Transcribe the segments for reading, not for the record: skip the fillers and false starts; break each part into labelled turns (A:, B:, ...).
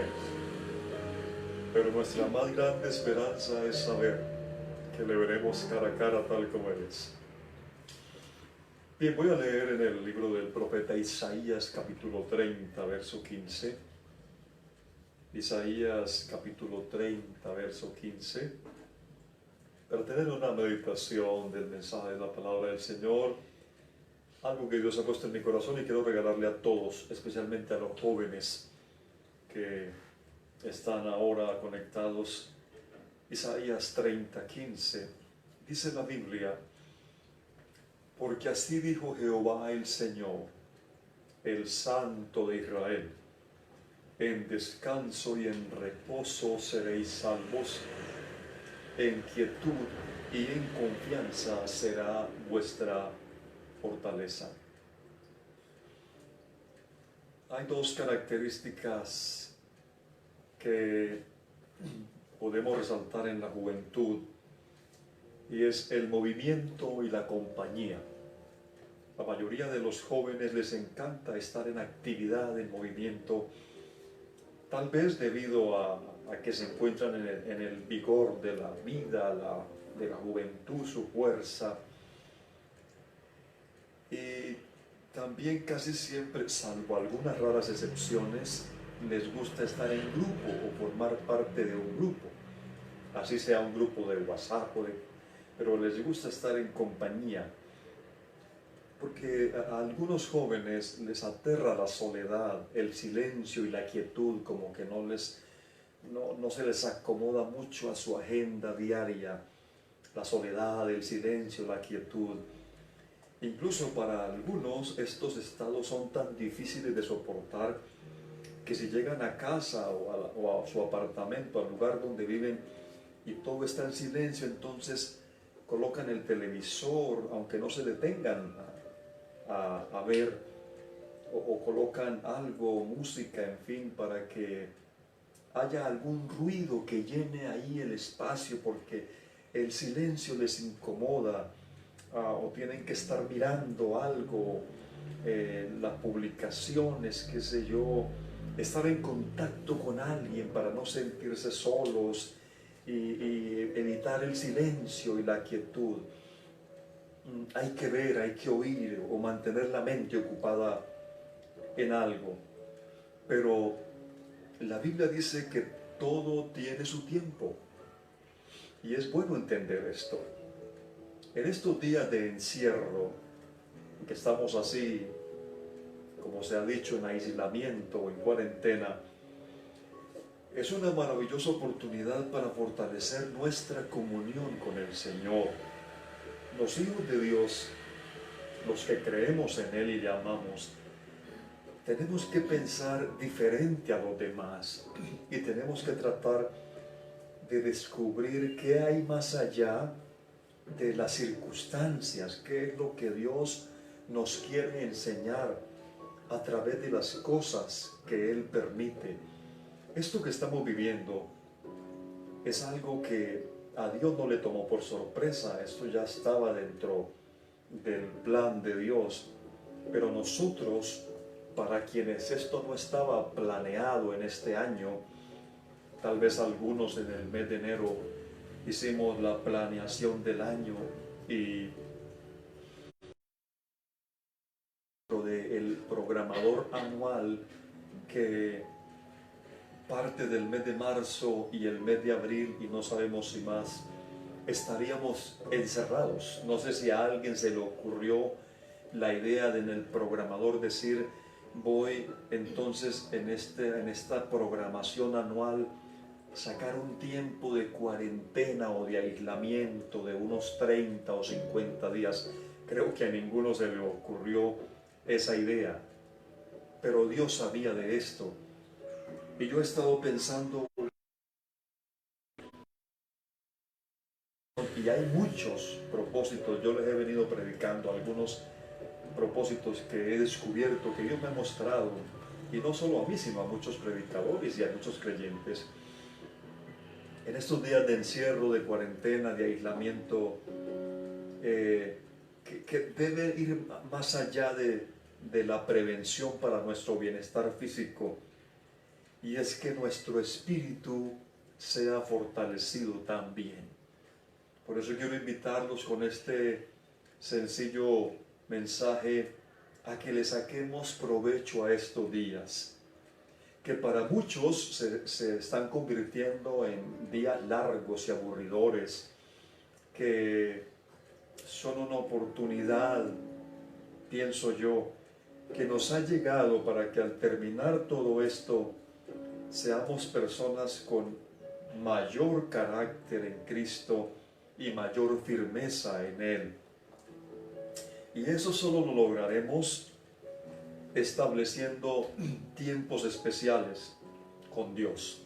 A: Él. Pero nuestra más grande esperanza es saber que le veremos cara a cara tal como Él es. Bien, voy a leer en el libro del profeta Isaías capítulo 30, verso 15. Isaías capítulo 30, verso 15. Para tener una meditación del mensaje de la palabra del Señor, algo que Dios ha puesto en mi corazón y quiero regalarle a todos, especialmente a los jóvenes que están ahora conectados. Isaías 30, 15. Dice la Biblia: porque así dijo Jehová el Señor, el Santo de Israel: en descanso y en reposo seréis salvos, en quietud y en confianza será vuestra fortaleza. Hay dos características que podemos resaltar en la juventud, y es el movimiento y la compañía. La mayoría de los jóvenes les encanta estar en actividad, en movimiento, tal vez debido a que se encuentran en el vigor de la vida, de la juventud, su fuerza. Y también casi siempre, salvo algunas raras excepciones, les gusta estar en grupo o formar parte de un grupo. Así sea un grupo de WhatsApp, pero les gusta estar en compañía. Porque a algunos jóvenes les aterra la soledad, el silencio y la quietud, como que no se les acomoda mucho a su agenda diaria. La soledad, el silencio, la quietud. Incluso para algunos estos estados son tan difíciles de soportar que si llegan a casa o a su apartamento, al lugar donde viven, y todo está en silencio, entonces colocan el televisor, aunque no se detengan a ver, o colocan algo, música, en fin, para que haya algún ruido que llene ahí el espacio, porque el silencio les incomoda, o tienen que estar mirando algo, las publicaciones, qué sé yo, estar en contacto con alguien para no sentirse solos y evitar el silencio y la quietud. Hay que ver, hay que oír o mantener la mente ocupada en algo. Pero la Biblia dice que todo tiene su tiempo, y es bueno entender esto. En estos días de encierro, que estamos así, como se ha dicho, en aislamiento o en cuarentena, es una maravillosa oportunidad para fortalecer nuestra comunión con el Señor. Los hijos de Dios, los que creemos en Él y le amamos, tenemos que pensar diferente a los demás y tenemos que tratar de descubrir qué hay más allá de las circunstancias, qué es lo que Dios nos quiere enseñar a través de las cosas que Él permite. Esto que estamos viviendo es algo que a Dios no le tomó por sorpresa, esto ya estaba dentro del plan de Dios, pero nosotros, para quienes esto no estaba planeado en este año, tal vez algunos en el mes de enero hicimos la planeación del año y del programador anual, que parte del mes de marzo y el mes de abril, y no sabemos si más, estaríamos encerrados. No sé si a alguien se le ocurrió la idea de en el programador decir: voy entonces en esta programación anual sacar un tiempo de cuarentena o de aislamiento de unos 30 o 50 días. Creo que a ninguno se le ocurrió esa idea, pero Dios sabía de esto. Y yo he estado pensando, y hay muchos propósitos, yo les he venido predicando algunos propósitos que he descubierto, que Dios me ha mostrado, y no solo a mí, sino a muchos predicadores y a muchos creyentes. En estos días de encierro, de cuarentena, de aislamiento, que debe ir más allá de la prevención para nuestro bienestar físico, y es que nuestro espíritu sea fortalecido también. Por eso quiero invitarlos con este sencillo mensaje a que le saquemos provecho a estos días, que para muchos se están convirtiendo en días largos y aburridores, que son una oportunidad, pienso yo, que nos ha llegado para que al terminar todo esto seamos personas con mayor carácter en Cristo y mayor firmeza en Él. Y eso solo lo lograremos estableciendo tiempos especiales con Dios.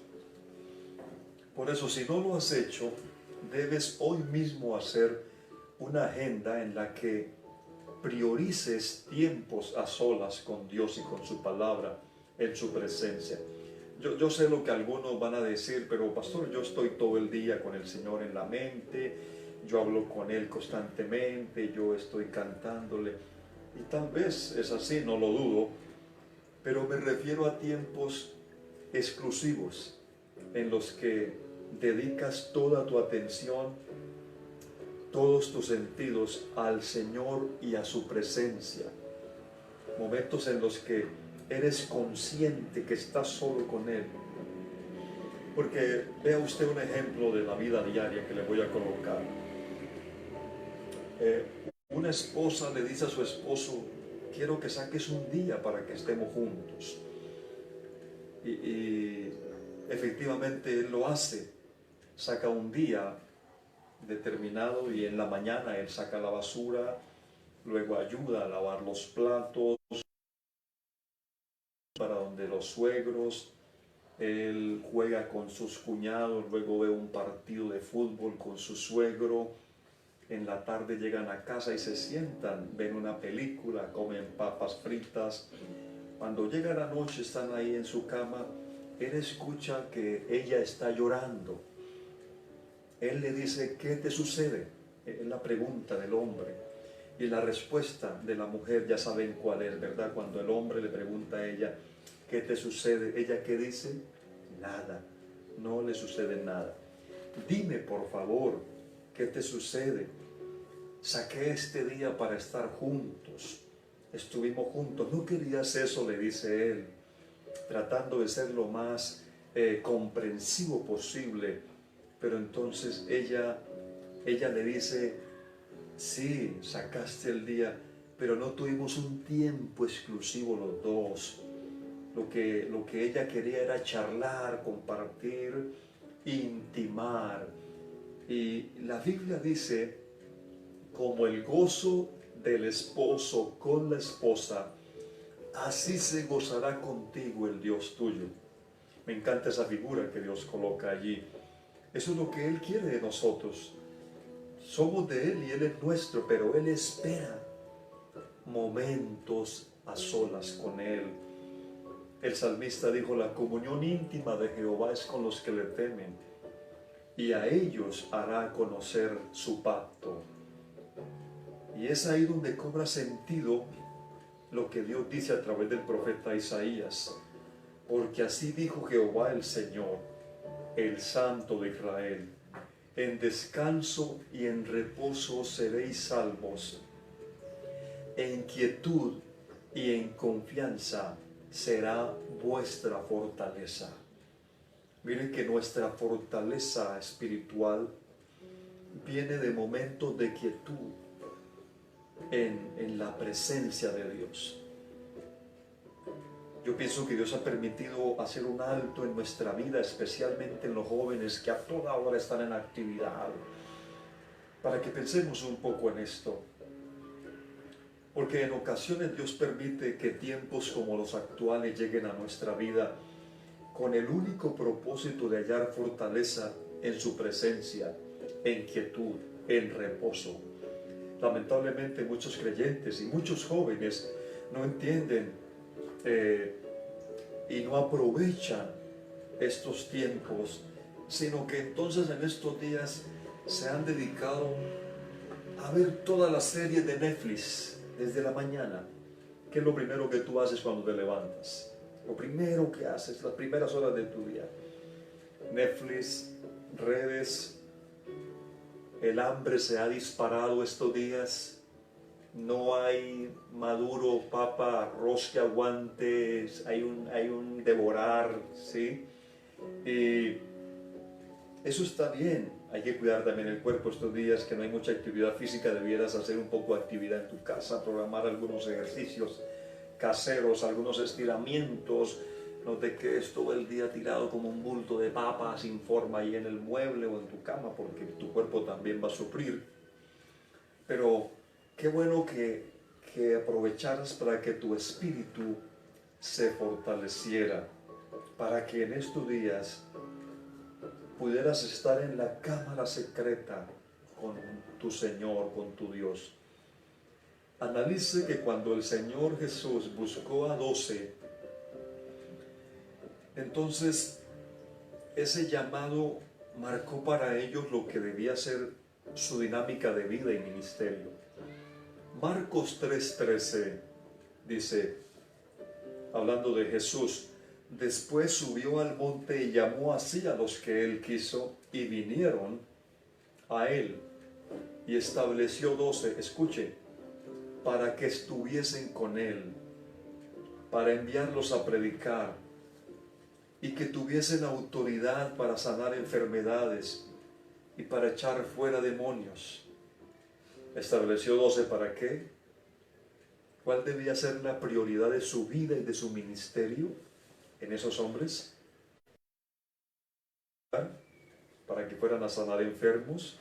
A: Por eso, si no lo has hecho, debes hoy mismo hacer una agenda en la que priorices tiempos a solas con Dios y con su palabra, en su presencia. Yo sé lo que algunos van a decir, pero pastor, yo estoy todo el día con el Señor en la mente, yo hablo con Él constantemente, yo estoy cantándole. Y tal vez es así, no lo dudo, pero me refiero a tiempos exclusivos en los que dedicas toda tu atención, todos tus sentidos al Señor y a su presencia. Momentos en los que eres consciente que estás solo con Él. Porque vea usted un ejemplo de la vida diaria que le voy a colocar. Una esposa le dice a su esposo: quiero que saques un día para que estemos juntos. Y efectivamente él lo hace, saca un día determinado y en la mañana él saca la basura, luego ayuda a lavar los platos, para donde los suegros, él juega con sus cuñados, luego ve un partido de fútbol con su suegro, en la tarde llegan a casa y se sientan, ven una película, comen papas fritas. Cuando llega la noche están ahí en su cama, él escucha que ella está llorando. Él le dice: ¿qué te sucede? Es la pregunta del hombre. Y la respuesta de la mujer ya saben cuál es, ¿verdad? Cuando el hombre le pregunta a ella: ¿qué te sucede? ¿Ella qué dice? Nada, no le sucede nada. Dime por favor, ¿qué te sucede? Saqué este día para estar juntos, estuvimos juntos. ¿No querías eso?, le dice él, tratando de ser lo más comprensivo posible. Pero entonces ella le dice: sí, sacaste el día, pero no tuvimos un tiempo exclusivo los dos. Lo que ella quería era charlar, compartir, intimar. Y la Biblia dice: como el gozo del esposo con la esposa, así se gozará contigo el Dios tuyo. Me encanta esa figura que Dios coloca allí. Eso es lo que Él quiere de nosotros. Somos de Él y Él es nuestro, pero Él espera momentos a solas con Él. El salmista dijo: la comunión íntima de Jehová es con los que le temen, y a ellos hará conocer su pacto. Y es ahí donde cobra sentido lo que Dios dice a través del profeta Isaías: porque así dijo Jehová el Señor, el Santo de Israel: en descanso y en reposo seréis salvos, en quietud y en confianza será vuestra fortaleza. Miren que nuestra fortaleza espiritual viene de momentos de quietud en la presencia de Dios. Yo pienso que Dios ha permitido hacer un alto en nuestra vida, especialmente en los jóvenes que a toda hora están en actividad, para que pensemos un poco en esto. Porque en ocasiones Dios permite que tiempos como los actuales lleguen a nuestra vida con el único propósito de hallar fortaleza en su presencia, en quietud, en reposo. Lamentablemente muchos creyentes y muchos jóvenes no entienden y no aprovechan estos tiempos, sino que entonces en estos días se han dedicado a ver toda la serie de Netflix desde la mañana. ¿Qué es lo primero que tú haces cuando te levantas? Lo primero que haces, las primeras horas de tu día. Netflix, redes, el hambre se ha disparado estos días. No hay maduro, papa, arroz que aguantes, hay un devorar, ¿sí? Y eso está bien. Hay que cuidar también el cuerpo estos días, que no hay mucha actividad física, debieras hacer un poco de actividad en tu casa, programar algunos ejercicios caseros, algunos estiramientos. No te quedes todo el día tirado como un bulto de papa sin forma ahí en el mueble o en tu cama, porque tu cuerpo también va a sufrir. Pero qué bueno que aprovecharas para que tu espíritu se fortaleciera, para que en estos días pudieras estar en la cámara secreta con tu Señor, con tu Dios. Analice que cuando el Señor Jesús buscó a 12, entonces ese llamado marcó para ellos lo que debía ser su dinámica de vida y ministerio. Marcos 3:13 dice, hablando de Jesús, después subió al monte y llamó así a los que él quiso y vinieron a él y estableció 12, escuche, para que estuviesen con él, para enviarlos a predicar y que tuviesen autoridad para sanar enfermedades y para echar fuera demonios. Estableció 12 ¿para qué? ¿Cuál debía ser la prioridad de su vida y de su ministerio en esos hombres? Para que fueran a sanar enfermos,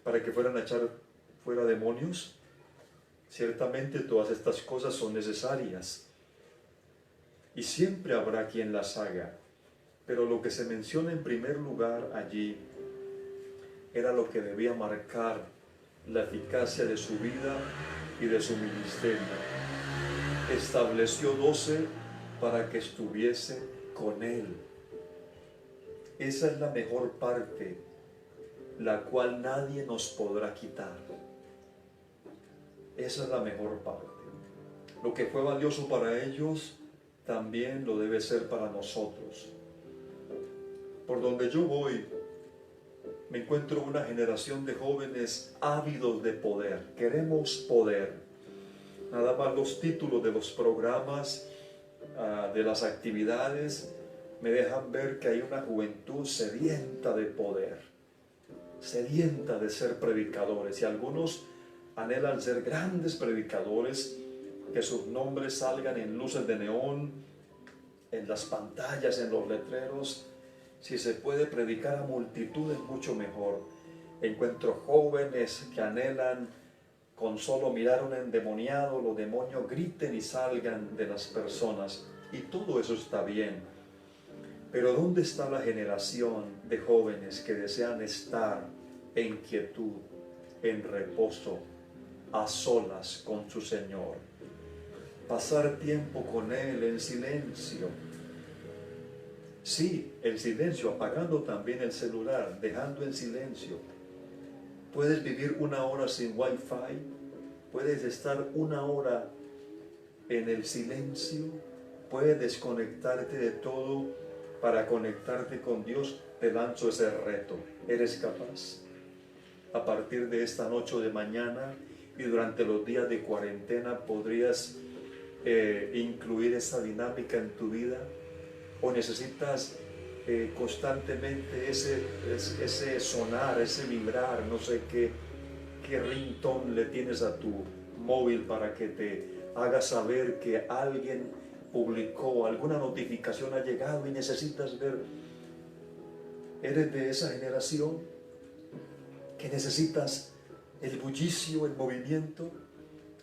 A: para que fueran a echar fuera demonios. Ciertamente todas estas cosas son necesarias y siempre habrá quien las haga, pero lo que se menciona en primer lugar allí era lo que debía marcar la eficacia de su vida y de su ministerio. Estableció 12 para que estuviesen con él. Esa es la mejor parte, la cual nadie nos podrá quitar. Esa es la mejor parte. Lo que fue valioso para ellos, también lo debe ser para nosotros. Por donde yo voy, me encuentro una generación de jóvenes ávidos de poder. Queremos poder. Nada más los títulos de los programas, de las actividades, me dejan ver que hay una juventud sedienta de poder, sedienta de ser predicadores, y algunos anhelan ser grandes predicadores, que sus nombres salgan en luces de neón, en las pantallas, en los letreros. Si se puede predicar a multitudes, mucho mejor. Encuentro jóvenes que anhelan con solo mirar a un endemoniado, los demonios griten y salgan de las personas, y todo eso está bien. Pero ¿dónde está la generación de jóvenes que desean estar en quietud, en reposo, a solas con su Señor? Pasar tiempo con Él en silencio. Sí, el silencio, apagando también el celular, dejando en silencio. Puedes vivir 1 hora sin wifi, puedes estar 1 hora en el silencio, puedes desconectarte de todo para conectarte con Dios. Te lanzo ese reto. ¿Eres capaz? A partir de esta noche o de mañana y durante los días de cuarentena, ¿podrías incluir esa dinámica en tu vida? ¿O necesitas constantemente ese sonar, ese vibrar, no sé qué ringtone le tienes a tu móvil para que te haga saber que alguien publicó, alguna notificación ha llegado y necesitas ver? ¿Eres de esa generación que necesitas el bullicio, el movimiento?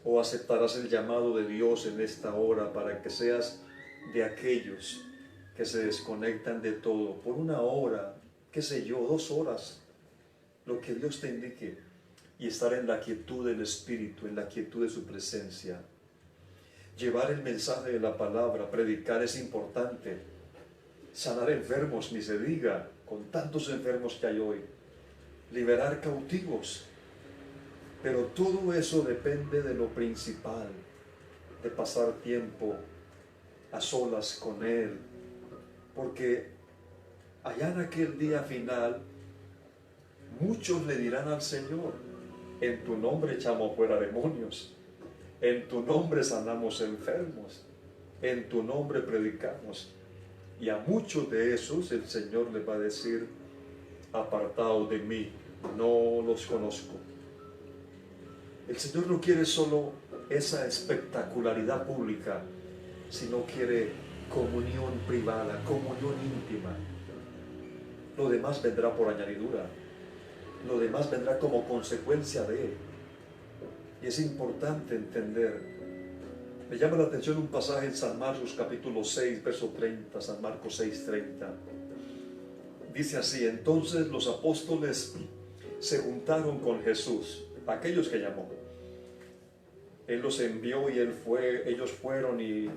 A: ¿O aceptarás el llamado de Dios en esta hora para que seas de aquellos que se desconectan de todo por 1 hora, qué sé yo, 2 horas, lo que Dios te indique, y estar en la quietud del Espíritu, en la quietud de su presencia? Llevar el mensaje de la palabra, predicar es importante. Sanar enfermos, ni se diga, con tantos enfermos que hay hoy. Liberar cautivos. Pero todo eso depende de lo principal, de pasar tiempo a solas con Él, porque allá en aquel día final, muchos le dirán al Señor: en tu nombre echamos fuera demonios, en tu nombre sanamos enfermos, en tu nombre predicamos. Y a muchos de esos el Señor les va a decir: apartados de mí, no los conozco. El Señor no quiere solo esa espectacularidad pública, sino quiere comunión privada, comunión íntima. Lo demás vendrá por añadidura, lo demás vendrá como consecuencia de él. Y es importante entender. Me llama la atención un pasaje en San Marcos capítulo 6, verso 30, San Marcos 6, 30. Dice así: entonces los apóstoles se juntaron con Jesús, aquellos que llamó. Él los envió y ellos fueron y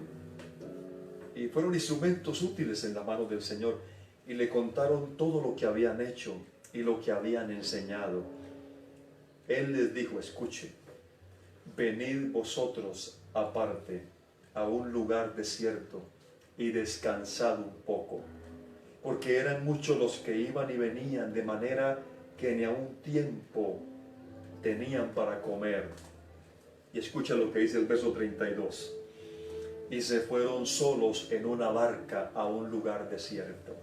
A: fueron instrumentos útiles en la mano del Señor, y le contaron todo lo que habían hecho y lo que habían enseñado. Él les dijo: escuche, venid vosotros aparte a un lugar desierto y descansad un poco, porque eran muchos los que iban y venían, de manera que ni aun tiempo tenían para comer. Y escucha lo que dice el verso 32. Y se fueron solos en una barca a un lugar desierto.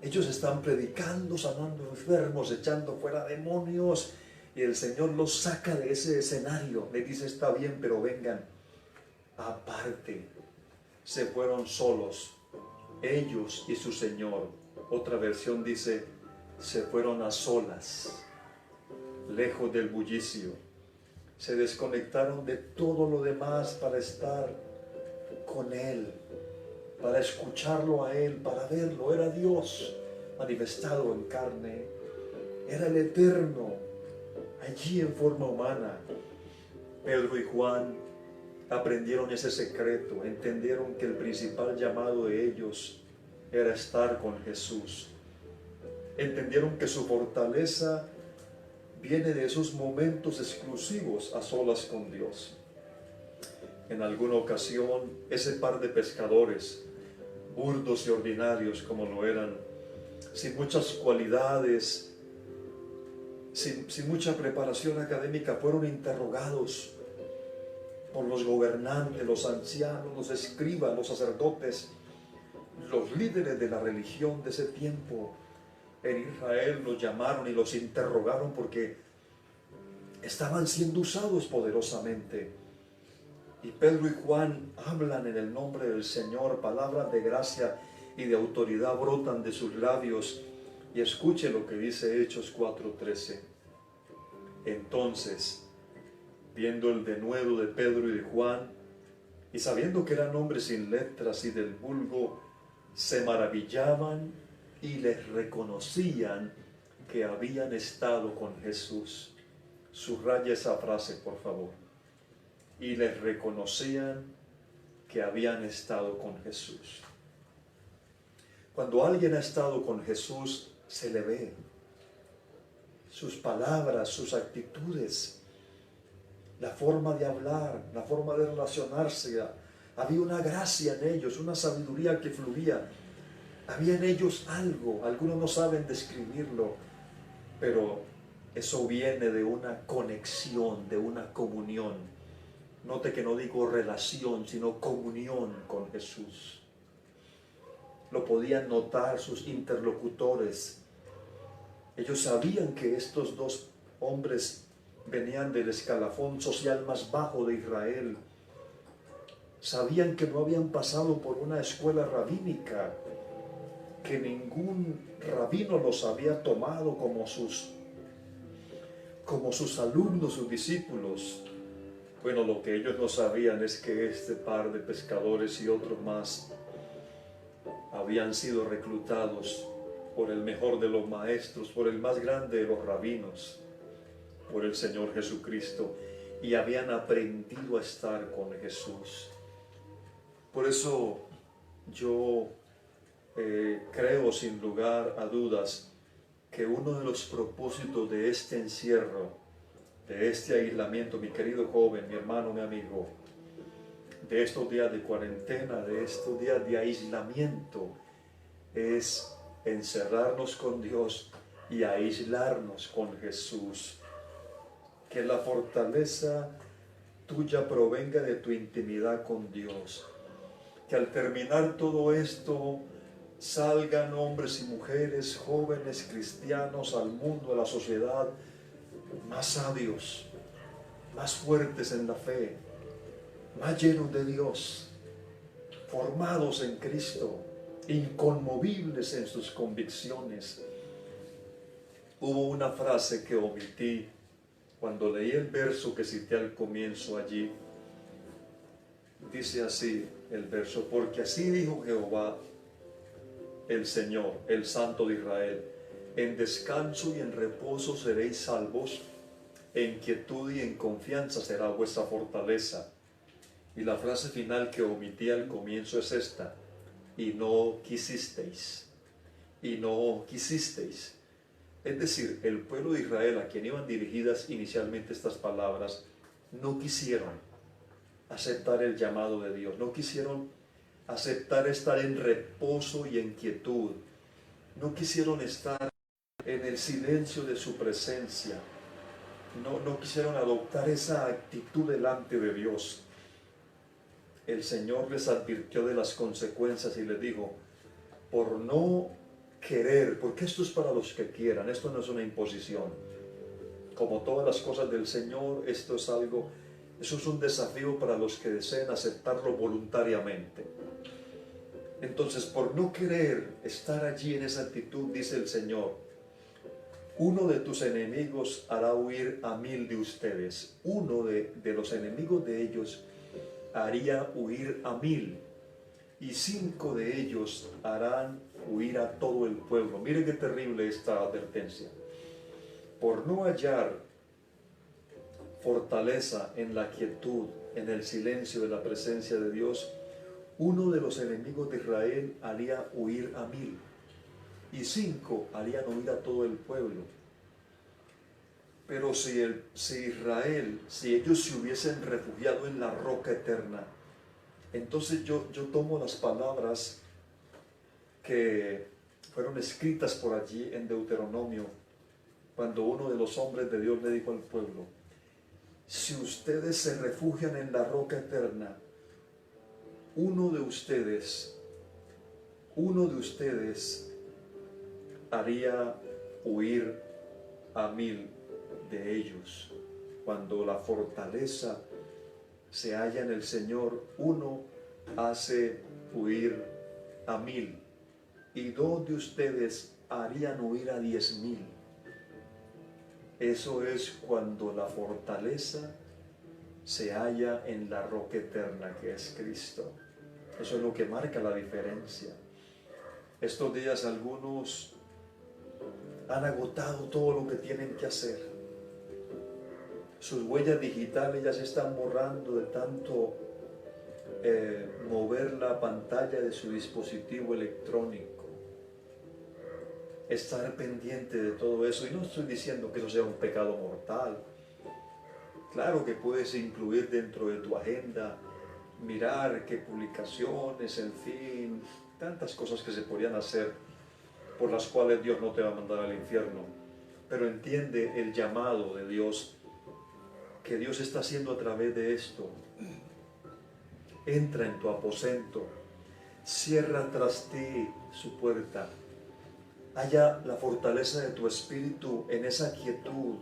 A: Ellos están predicando, sanando enfermos, echando fuera demonios, y el Señor los saca de ese escenario. Les dice: está bien, pero vengan aparte. Se fueron solos, ellos y su Señor. Otra versión dice: se fueron a solas, lejos del bullicio. Se desconectaron de todo lo demás para estar con Él, para escucharlo a Él, para verlo. Era Dios manifestado en carne, era el Eterno allí en forma humana. Pedro y Juan aprendieron ese secreto, entendieron que el principal llamado de ellos era estar con Jesús. Entendieron que su fortaleza viene de esos momentos exclusivos a solas con Dios. En alguna ocasión, ese par de pescadores, burdos y ordinarios como lo eran, sin muchas cualidades, sin mucha preparación académica, fueron interrogados por los gobernantes, los ancianos, los escribas, los sacerdotes, los líderes de la religión de ese tiempo. En Israel los llamaron y los interrogaron porque estaban siendo usados poderosamente. Y Pedro y Juan hablan en el nombre del Señor, palabras de gracia y de autoridad brotan de sus labios. Y escuche lo que dice Hechos 4:13. Entonces, viendo el denuedo de Pedro y de Juan, y sabiendo que eran hombres sin letras y del vulgo, se maravillaban y les reconocían que habían estado con Jesús. Subraya esa frase, por favor. Y les reconocían que habían estado con Jesús. Cuando alguien ha estado con Jesús, se le ve. Sus palabras, sus actitudes, la forma de hablar, la forma de relacionarse. Había una gracia en ellos, una sabiduría que fluía. Había en ellos algo, algunos no saben describirlo, pero eso viene de una conexión, de una comunión. Note que no digo relación, sino comunión con Jesús. Lo podían notar sus interlocutores. Ellos sabían que estos dos hombres venían del escalafón social más bajo de Israel. Sabían que no habían pasado por una escuela rabínica, que ningún rabino los había tomado como sus alumnos, sus discípulos. Bueno, lo que ellos no sabían es que este par de pescadores y otros más habían sido reclutados por el mejor de los maestros, por el más grande de los rabinos, por el Señor Jesucristo, y habían aprendido a estar con Jesús. Por eso yo creo sin lugar a dudas que uno de los propósitos de este encierro, de este aislamiento, mi querido joven, mi hermano, mi amigo, de estos días de cuarentena, de estos días de aislamiento, es encerrarnos con Dios y aislarnos con Jesús. Que la fortaleza tuya provenga de tu intimidad con Dios. Que al terminar todo esto salgan hombres y mujeres, jóvenes cristianos al mundo, a la sociedad, más sabios, más fuertes en la fe, más llenos de Dios, formados en Cristo, inconmovibles en sus convicciones. Hubo una frase que omití cuando leí el verso que cité al comienzo allí. Dice así el verso: porque así dijo Jehová, el Señor, el Santo de Israel: en descanso y en reposo seréis salvos, en quietud y en confianza será vuestra fortaleza. Y la frase final que omití al comienzo es esta: y no quisisteis. Y no quisisteis. Es decir, el pueblo de Israel, a quien iban dirigidas inicialmente estas palabras, no quisieron aceptar el llamado de Dios, no quisieron aceptar estar en reposo y en quietud, no quisieron estar en el silencio de su presencia, no quisieron adoptar esa actitud delante de Dios. El Señor les advirtió de las consecuencias y les dijo: por no querer, porque esto es para los que quieran, esto no es una imposición. Como todas las cosas del Señor, eso es un desafío para los que deseen aceptarlo voluntariamente. Entonces, por no querer estar allí en esa actitud, dice el Señor: uno de tus enemigos hará huir a 1000 de ustedes. Uno de los enemigos de ellos haría huir a 1000, y 5 de ellos harán huir a todo el pueblo. Miren qué terrible esta advertencia. Por no hallar fortaleza en la quietud, en el silencio de la presencia de Dios, uno de los enemigos de Israel haría huir a 1000, y 5 harían huir a todo el pueblo. Pero si Israel, si ellos se hubiesen refugiado en la roca eterna, entonces yo tomo las palabras que fueron escritas por allí en Deuteronomio, cuando uno de los hombres de Dios le dijo al pueblo: si ustedes se refugian en la roca eterna, uno de ustedes haría huir a 1000 de ellos. Cuando la fortaleza se halla en el Señor, uno hace huir a 1000, y 2 de ustedes harían huir a 10,000. Eso es cuando la fortaleza se halla en la roca eterna, que es Cristo. Eso es lo que marca la diferencia. Estos días algunos han agotado todo lo que tienen que hacer. Sus huellas digitales ya se están borrando de tanto mover la pantalla de su dispositivo electrónico. Estar pendiente de todo eso. Y no estoy diciendo que eso sea un pecado mortal. Claro que puedes incluir dentro de tu agenda, mirar qué publicaciones, en fin, tantas cosas que se podrían hacer por las cuales Dios no te va a mandar al infierno. Pero entiende el llamado de Dios, que Dios está haciendo a través de esto. Entra en tu aposento, cierra tras ti su puerta, halla la fortaleza de tu espíritu en esa quietud.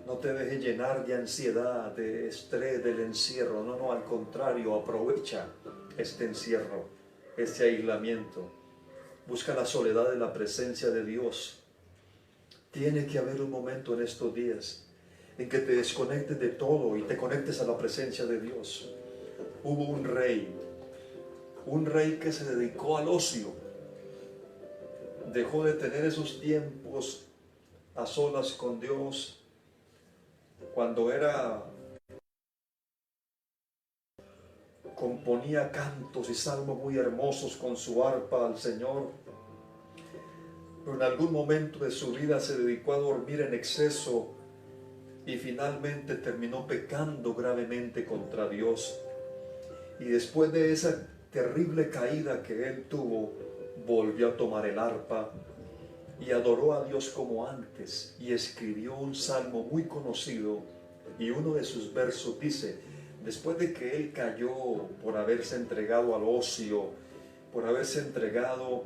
A: No te dejes llenar de ansiedad, de estrés, del encierro. No, al contrario, aprovecha este encierro, este aislamiento. Busca la soledad de la presencia de Dios. Tiene que haber un momento en estos días en que te desconectes de todo y te conectes a la presencia de Dios. Hubo un rey que se dedicó al ocio. Dejó de tener esos tiempos a solas con Dios. Cuando componía cantos y salmos muy hermosos con su arpa al Señor, pero en algún momento de su vida se dedicó a dormir en exceso y finalmente terminó pecando gravemente contra Dios. Y después de esa terrible caída que él tuvo, volvió a tomar el arpa y adoró a Dios como antes, y escribió un salmo muy conocido, y uno de sus versos dice: después de que él cayó por haberse entregado al ocio, por haberse entregado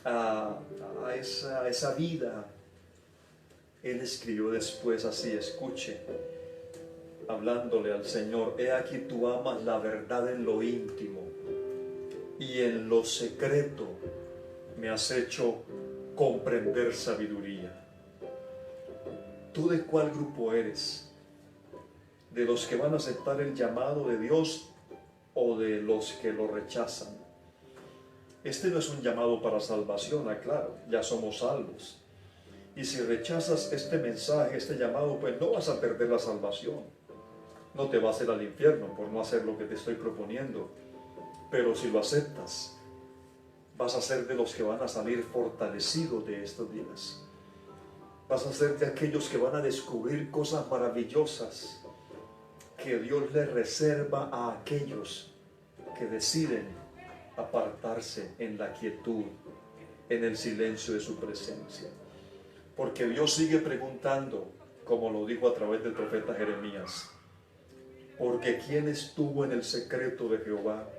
A: a esa vida, él escribió después así, escuche, hablándole al Señor: he aquí tú amas la verdad en lo íntimo, y en lo secreto me has hecho comprender sabiduría. ¿Tú de cuál grupo eres? ¿De los que van a aceptar el llamado de Dios o de los que lo rechazan? Este no es un llamado para salvación, aclaro, ya somos salvos. Y si rechazas este mensaje, este llamado, pues no vas a perder la salvación. No te vas a ir al infierno por no hacer lo que te estoy proponiendo. Pero si lo aceptas, vas a ser de los que van a salir fortalecidos de estos días. Vas a ser de aquellos que van a descubrir cosas maravillosas que Dios le reserva a aquellos que deciden apartarse en la quietud, en el silencio de su presencia. Porque Dios sigue preguntando, como lo dijo a través del profeta Jeremías: porque ¿quién estuvo en el secreto de Jehová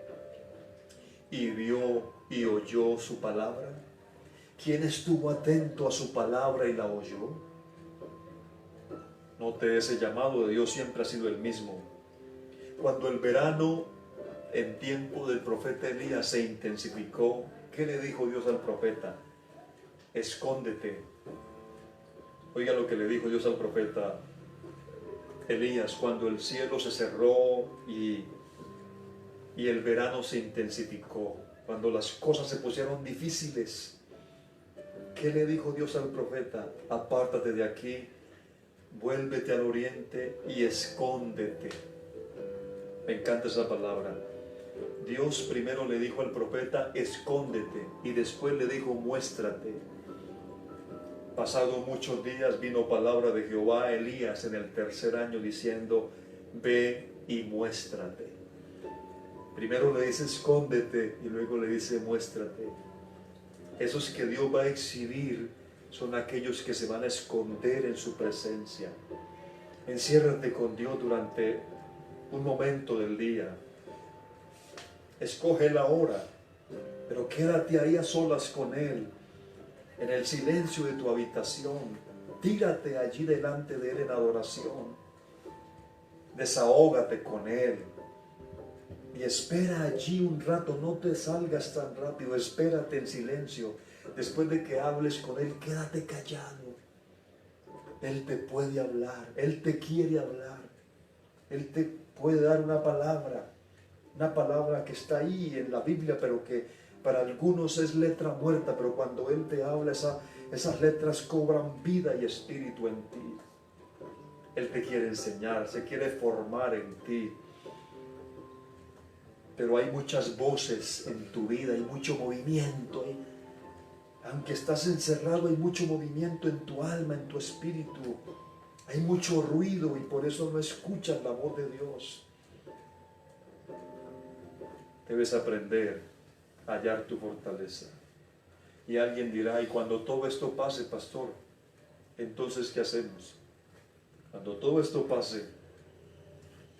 A: y vio y oyó su palabra? ¿Quién estuvo atento a su palabra y la oyó? Note, ese llamado de Dios siempre ha sido el mismo. Cuando el verano en tiempo del profeta Elías se intensificó, ¿qué le dijo Dios al profeta? Escóndete. Oiga lo que le dijo Dios al profeta Elías cuando el cielo se cerró y el verano se intensificó, cuando las cosas se pusieron difíciles. ¿Qué le dijo Dios al profeta? Apártate de aquí, vuélvete al oriente y escóndete. Me encanta esa palabra. Dios primero le dijo al profeta: escóndete, y después le dijo: muéstrate. Pasado muchos días vino palabra de Jehová a Elías en el tercer año diciendo: ve y muéstrate. Primero le dice escóndete y luego le dice muéstrate. Esos que Dios va a exhibir son aquellos que se van a esconder en su presencia. Enciérrate con Dios durante un momento del día. Escoge la hora, pero quédate ahí a solas con Él, en el silencio de tu habitación. Tírate allí delante de Él en adoración. Desahógate con Él. Y espera allí un rato, no te salgas tan rápido, espérate en silencio. Después de que hables con Él, quédate callado. Él te puede hablar, Él te quiere hablar. Él te puede dar una palabra que está ahí en la Biblia, pero que para algunos es letra muerta, pero cuando Él te habla, esas letras cobran vida y espíritu en ti. Él te quiere enseñar, se quiere formar en ti. Pero hay muchas voces en tu vida, hay mucho movimiento. Aunque estás encerrado, hay mucho movimiento en tu alma, en tu espíritu. Hay mucho ruido y por eso no escuchas la voz de Dios. Debes aprender a hallar tu fortaleza. Y alguien dirá: y cuando todo esto pase, pastor, entonces ¿qué hacemos? Cuando todo esto pase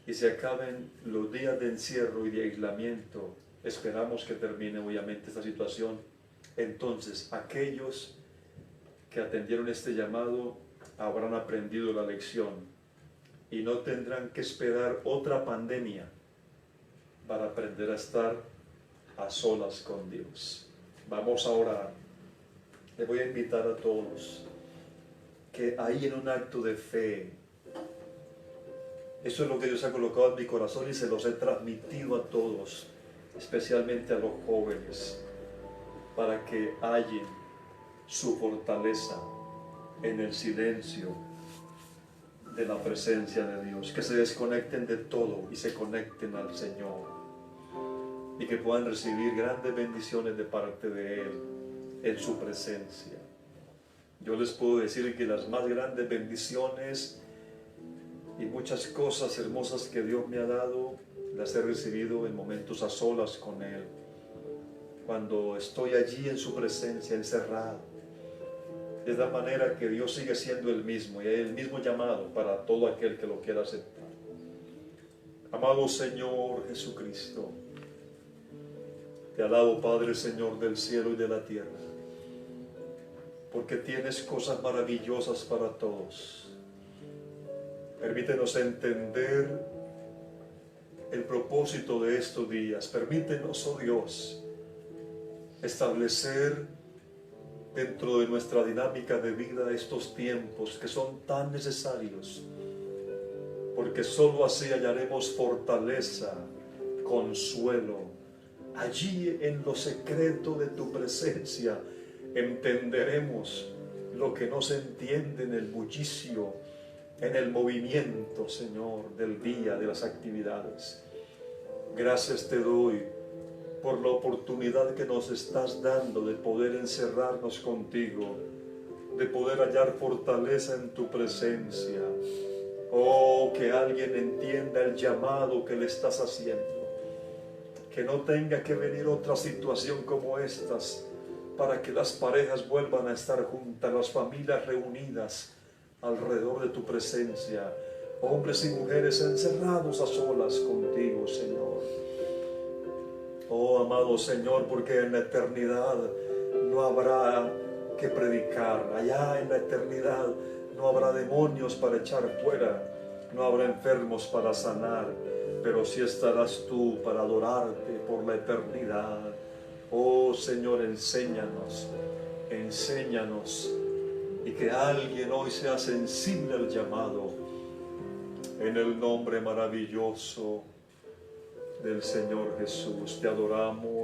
A: y se acaben los días de encierro y de aislamiento, esperamos que termine obviamente esta situación, entonces aquellos que atendieron este llamado habrán aprendido la lección y no tendrán que esperar otra pandemia para aprender a estar a solas con Dios. Vamos a orar. Le voy a invitar a todos que ahí en un acto de fe, eso es lo que Dios ha colocado en mi corazón y se los he transmitido a todos, especialmente a los jóvenes, para que hallen su fortaleza en el silencio de la presencia de Dios, que se desconecten de todo y se conecten al Señor y que puedan recibir grandes bendiciones de parte de Él en su presencia. Yo les puedo decir que las más grandes bendiciones y muchas cosas hermosas que Dios me ha dado las he recibido en momentos a solas con Él, cuando estoy allí en su presencia, encerrado. De tal manera que Dios sigue siendo el mismo y hay el mismo llamado para todo aquel que lo quiera aceptar. Amado Señor Jesucristo, te alabo, Padre, Señor del cielo y de la tierra, porque tienes cosas maravillosas para todos. Permítenos entender el propósito de estos días. Permítenos, oh Dios, establecer dentro de nuestra dinámica de vida estos tiempos que son tan necesarios, porque sólo así hallaremos fortaleza, consuelo. Allí en lo secreto de tu presencia entenderemos lo que no se entiende en el bullicio, en el movimiento, Señor, del día, de las actividades. Gracias te doy por la oportunidad que nos estás dando de poder encerrarnos contigo, de poder hallar fortaleza en tu presencia. Oh, que alguien entienda el llamado que le estás haciendo, que no tenga que venir otra situación como estas para que las parejas vuelvan a estar juntas, las familias reunidas alrededor de tu presencia, hombres y mujeres encerrados a solas contigo, Señor. Oh, amado Señor, porque en la eternidad no habrá que predicar. Allá en la eternidad no habrá demonios para echar fuera, no habrá enfermos para sanar, pero sí estarás tú para adorarte por la eternidad. Oh Señor, enséñanos, enséñanos, y que alguien hoy sea sensible al llamado, en el nombre maravilloso del Señor Jesús. Te adoramos.